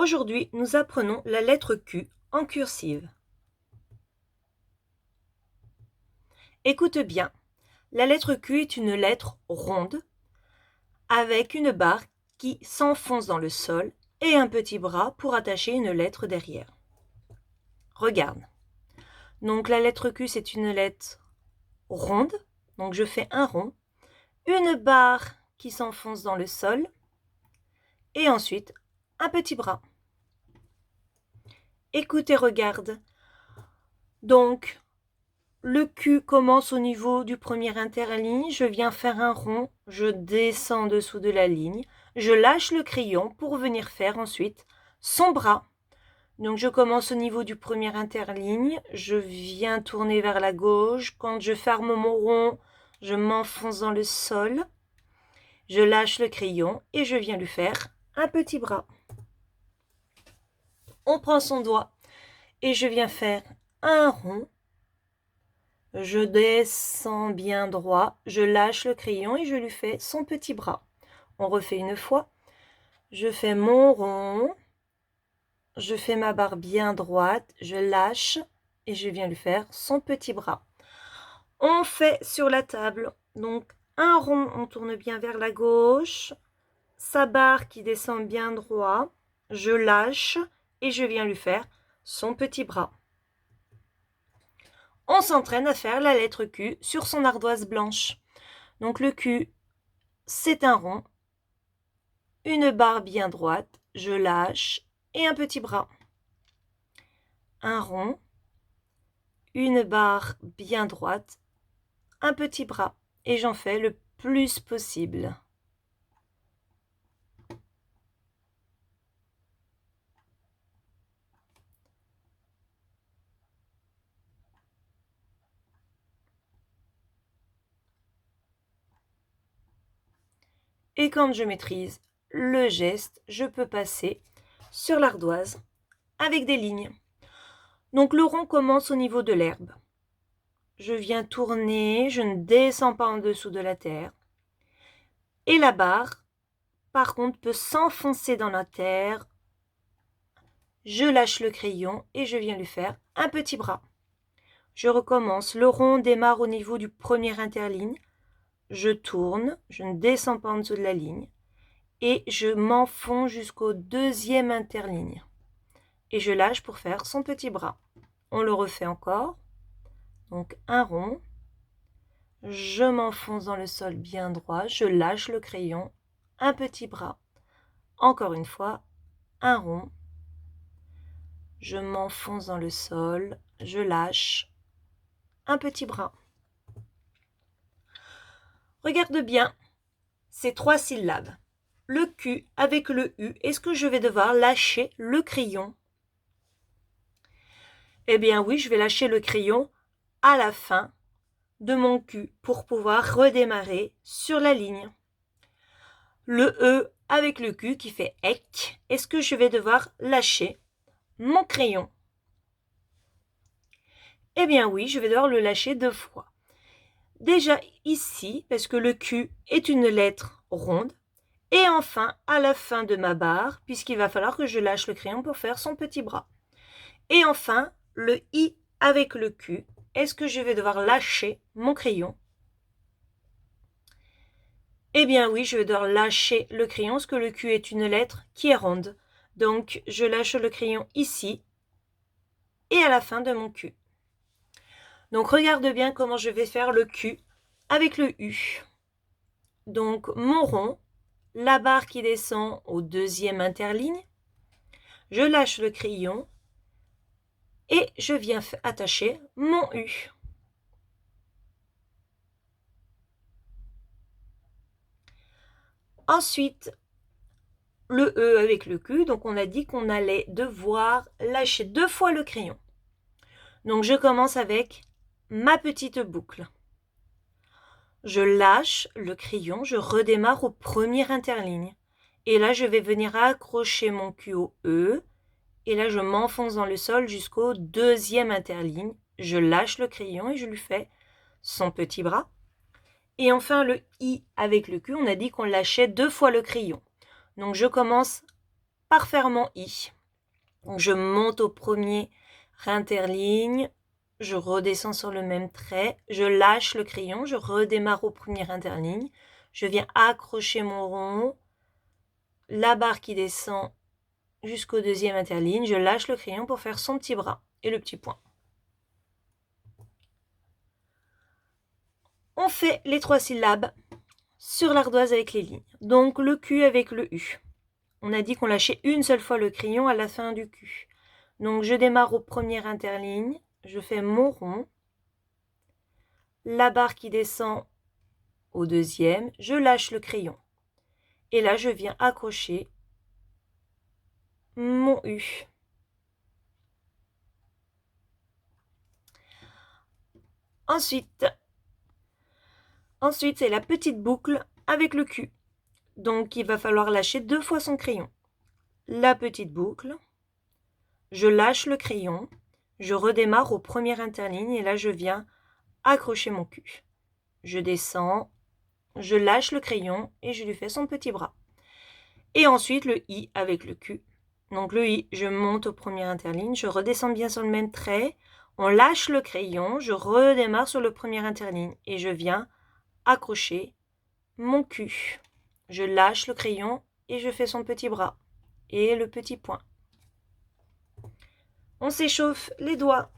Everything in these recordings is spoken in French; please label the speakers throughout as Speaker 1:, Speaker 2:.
Speaker 1: Aujourd'hui, nous apprenons la lettre Q en cursive. Écoute bien, la lettre Q est une lettre ronde avec une barre qui s'enfonce dans le sol et un petit bras pour attacher une lettre derrière. Regarde. Donc la lettre Q, c'est une lettre ronde. Donc je fais un rond, une barre qui s'enfonce dans le sol et ensuite un petit bras. Écoute et regarde. Donc, le Q commence au niveau du premier interligne, je viens faire un rond, je descends en dessous de la ligne, je lâche le crayon pour venir faire ensuite son bras. Donc je commence au niveau du premier interligne, je viens tourner vers la gauche, quand je ferme mon rond, je m'enfonce dans le sol, je lâche le crayon et je viens lui faire un petit bras. On prend son doigt et je viens faire un rond. Je descends bien droit, je lâche le crayon et je lui fais son petit bras. On refait une fois. Je fais mon rond, je fais ma barre bien droite, je lâche et je viens lui faire son petit bras. On fait sur la table, donc un rond, on tourne bien vers la gauche, sa barre qui descend bien droit, je lâche et je viens lui faire son petit bras. On s'entraîne à faire la lettre Q sur son ardoise blanche. Donc le Q, c'est un rond, une barre bien droite, je lâche et un petit bras. Un rond, une barre bien droite, un petit bras. Et j'en fais le plus possible. Et quand je maîtrise le geste, je peux passer sur l'ardoise avec des lignes. Donc le rond commence au niveau de l'herbe. Je viens tourner, je ne descends pas en dessous de la terre. Et la barre, par contre, peut s'enfoncer dans la terre. Je lâche le crayon et je viens lui faire un petit bras. Je recommence. Le rond démarre au niveau du premier interligne. Je tourne, je ne descends pas en dessous de la ligne et je m'enfonce jusqu'au deuxième interligne. Et je lâche pour faire son petit bras. On le refait encore. Donc un rond. Je m'enfonce dans le sol bien droit. Je lâche le crayon. Un petit bras. Encore une fois, un rond. Je m'enfonce dans le sol. Je lâche. Un petit bras. Regarde bien ces 3 syllabes. Le Q avec le U, est-ce que je vais devoir lâcher le crayon? Eh bien oui, je vais lâcher le crayon à la fin de mon Q pour pouvoir redémarrer sur la ligne. Le E avec le Q qui fait EC, est-ce que je vais devoir lâcher mon crayon? Eh bien oui, je vais devoir le lâcher 2 fois. Déjà ici, parce que le Q est une lettre ronde, et enfin à la fin de ma barre, puisqu'il va falloir que je lâche le crayon pour faire son petit bras. Et enfin, le I avec le Q, est-ce que je vais devoir lâcher mon crayon? Eh bien oui, je vais devoir lâcher le crayon, parce que le Q est une lettre qui est ronde. Donc je lâche le crayon ici, et à la fin de mon Q. Donc regarde bien comment je vais faire le Q avec le U. Donc mon rond, la barre qui descend au deuxième interligne, je lâche le crayon et je viens attacher mon U. Ensuite, le E avec le Q, donc on a dit qu'on allait devoir lâcher 2 fois le crayon. Donc je commence avec ma petite boucle. Je lâche le crayon, je redémarre au premier interligne. Et là, je vais venir accrocher mon Q au E. Et là, je m'enfonce dans le sol jusqu'au deuxième interligne. Je lâche le crayon et je lui fais son petit bras. Et enfin, le I avec le Q, on a dit qu'on lâchait 2 fois le crayon. Donc, je commence par faire mon I. Donc, je monte au premier interligne, je redescends sur le même trait, je lâche le crayon, je redémarre au premier interligne, je viens accrocher mon rond, la barre qui descend jusqu'au deuxième interligne, je lâche le crayon pour faire son petit bras et le petit point. On fait les 3 syllabes sur l'ardoise avec les lignes. Donc le Q avec le U. On a dit qu'on lâchait une seule fois le crayon à la fin du Q. Donc je démarre au premier interligne, je fais mon rond, la barre qui descend au deuxième, je lâche le crayon. Et là, je viens accrocher mon U. Ensuite, c'est la petite boucle avec le Q. Donc, il va falloir lâcher 2 fois son crayon. La petite boucle, je lâche le crayon, je redémarre au premier interligne et là, je viens accrocher mon Q. Je descends, je lâche le crayon et je lui fais son petit bras. Et ensuite, le I avec le Q. Donc, le I, je monte au premier interligne, je redescends bien sur le même trait, on lâche le crayon, je redémarre sur le premier interligne et je viens accrocher mon Q. Je lâche le crayon et je fais son petit bras et le petit point. On s'échauffe les doigts.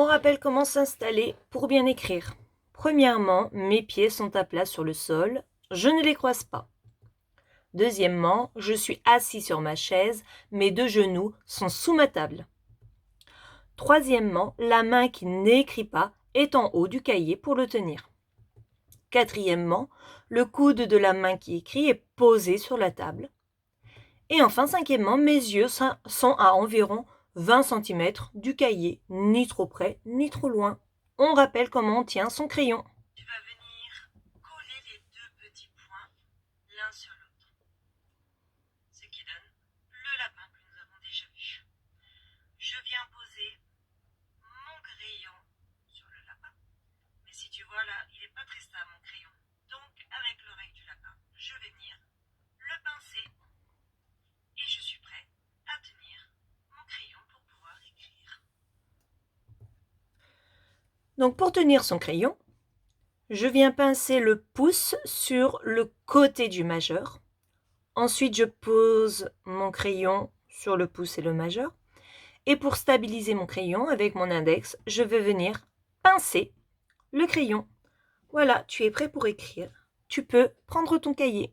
Speaker 1: On rappelle comment s'installer pour bien écrire. Premièrement, mes pieds sont à plat sur le sol, je ne les croise pas. Deuxièmement, je suis assis sur ma chaise, mes deux genoux sont sous ma table. Troisièmement, la main qui n'écrit pas est en haut du cahier pour le tenir. Quatrièmement, le coude de la main qui écrit est posé sur la table. Et enfin, cinquièmement, mes yeux sont à environ 20 cm du cahier, ni trop près, ni trop loin. On rappelle comment on tient son crayon.
Speaker 2: Tu vas venir coller les deux petits points l'un sur l'autre, ce qui donne le lapin que nous avons déjà vu. Je viens poser mon crayon sur le lapin, mais si tu vois là, il n'est pas très stable mon crayon. Donc avec l'oreille du lapin, je vais venir le pincer et je suis prêt à tenir mon crayon pour pouvoir écrire.
Speaker 1: Donc pour tenir son crayon, je viens pincer le pouce sur le côté du majeur. Ensuite, je pose mon crayon sur le pouce et le majeur. Et pour stabiliser mon crayon avec mon index, je vais venir pincer le crayon. Voilà, tu es prêt pour écrire. Tu peux prendre ton cahier.